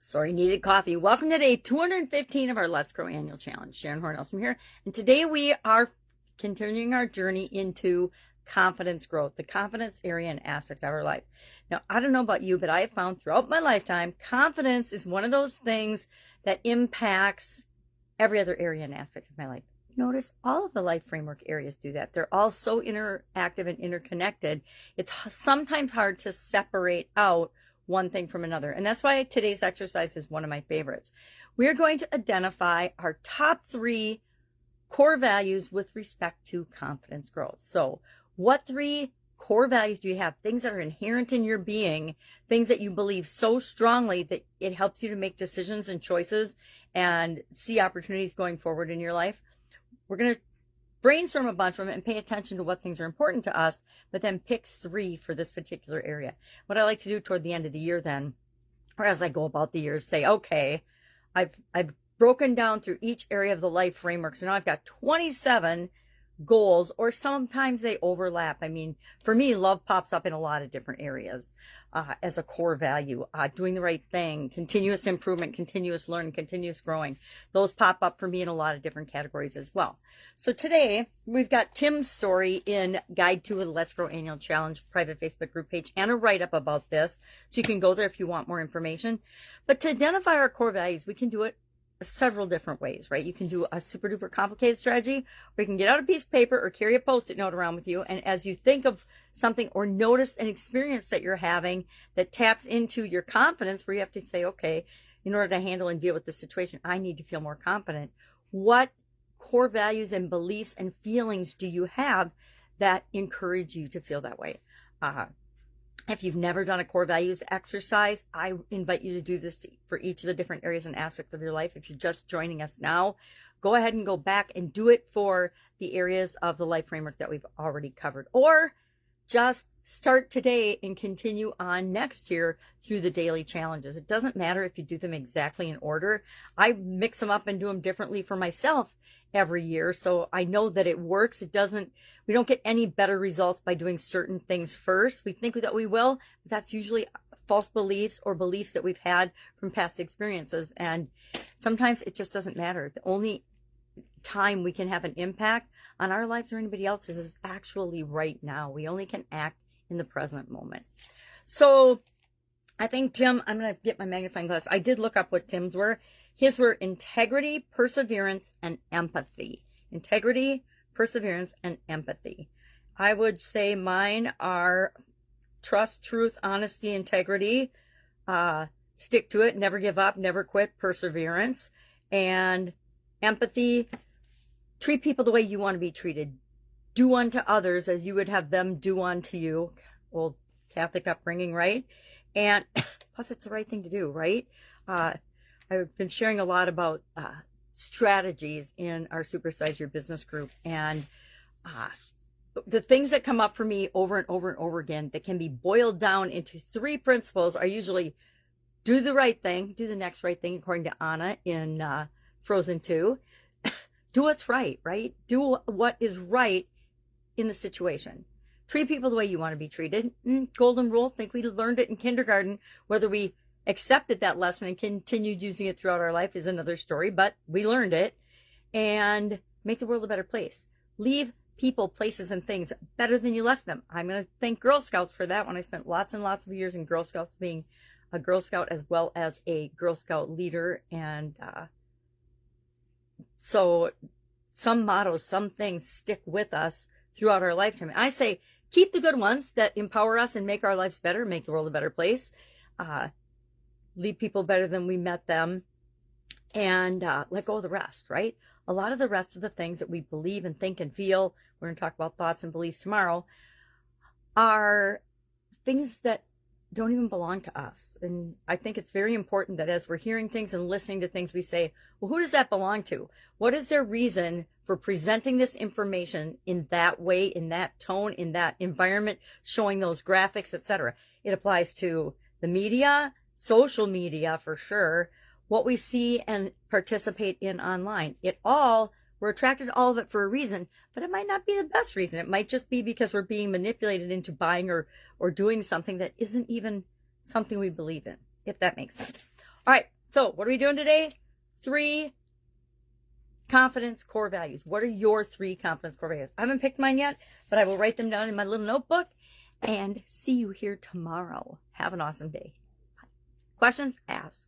Sorry, needed coffee. Welcome to day 215 of our Let's Grow Annual Challenge. Sharon Horne-Ellstrom here. And today we are continuing our journey into confidence growth, the confidence area and aspect of our life. Now, I don't know about you, but I have found throughout my lifetime, confidence is one of those things that impacts every other area and aspect of my life. Notice all of the life framework areas do that. They're all so interactive and interconnected. It's sometimes hard to separate out one thing from another. And that's why today's exercise is one of my favorites. We're going to identify our top 3 core values with respect to confidence growth. So what 3 core values do you have? Things that are inherent in your being, things that you believe so strongly that it helps you to make decisions and choices and see opportunities going forward in your life. We're going to brainstorm a bunch of them and pay attention to what things are important to us, but then pick 3 for this particular area. What I like to do toward the end of the year then, or as I go about the year, say, okay, I've broken down through each area of the life framework. So now I've got 27 goals, or sometimes they overlap. I mean, for me, love pops up in a lot of different areas as a core value. Doing the right thing, continuous improvement, continuous learning, continuous growing. Those pop up for me in a lot of different categories as well. So today we've got Tim's story in Guide to the Let's Grow Annual Challenge private Facebook group page and a write-up about this. So you can go there if you want more information. But to identify our core values, we can do it several different ways, right? You can do a super duper complicated strategy, or you can get out a piece of paper or carry a post-it note around with you. And as you think of something or notice an experience that you're having that taps into your confidence, where you have to say, okay, in order to handle and deal with this situation, I need to feel more confident. What core values and beliefs and feelings do you have that encourage you to feel that way? If you've never done a core values exercise, I invite you to do this for each of the different areas and aspects of your life. If you're just joining us now, go ahead and go back and do it for the areas of the life framework that we've already covered. Or just start today and continue on next year through the daily challenges. It doesn't matter if you do them exactly in order. I mix them up and do them differently for myself every year, so I know that it works. We don't get any better results by doing certain things first. We think that we will, but that's usually false beliefs or beliefs that we've had from past experiences. And sometimes it just doesn't matter. The only time we can have an impact on our lives or anybody else's is actually right now. We only can act in the present moment. So I think Tim, I'm going to get my magnifying glass. I did look up what Tim's were. His were integrity, perseverance, and empathy. Integrity, perseverance, and empathy. I would say mine are trust, truth, honesty, integrity, stick to it, never give up, never quit, perseverance, and empathy, treat people the way you want to be treated. Do unto others as you would have them do unto you. Old Catholic upbringing, right? And plus it's the right thing to do, right? I've been sharing a lot about strategies in our Supersize Your Business group, and the things that come up for me over and over and over again that can be boiled down into 3 principles are usually do the right thing, do the next right thing, according to Anna in Frozen 2. Do what's right, right? Do what is right in the situation. Treat people the way you want to be treated. Golden rule, think we learned it in kindergarten. Whether we accepted that lesson and continued using it throughout our life is another story, but we learned it. And make the world a better place. Leave people, places, and things better than you left them. I'm going to thank Girl Scouts for that one. I spent lots and lots of years in Girl Scouts, being a Girl Scout as well as a Girl Scout leader. And so some mottos, some things stick with us throughout our lifetime. I say keep the good ones that empower us and make our lives better, make the world a better place. Leave people better than we met them, and let go of the rest, right? A lot of the rest of the things that we believe and think and feel, we're going to talk about thoughts and beliefs tomorrow, are things that don't even belong to us. And I think it's very important that as we're hearing things and listening to things, we say, well, who does that belong to? What is their reason for presenting this information in that way, in that tone, in that environment, showing those graphics, etc.? It applies to the media, social media for sure, what we see and participate in online. We're attracted to all of it for a reason, but it might not be the best reason. It might just be because we're being manipulated into buying or doing something that isn't even something we believe in, if that makes sense. All right, So what are we doing today? 3 confidence core values. What are your 3 confidence core values? I haven't picked mine yet, but I will write them down in my little notebook and see you here tomorrow. Have an awesome day. Questions? Ask.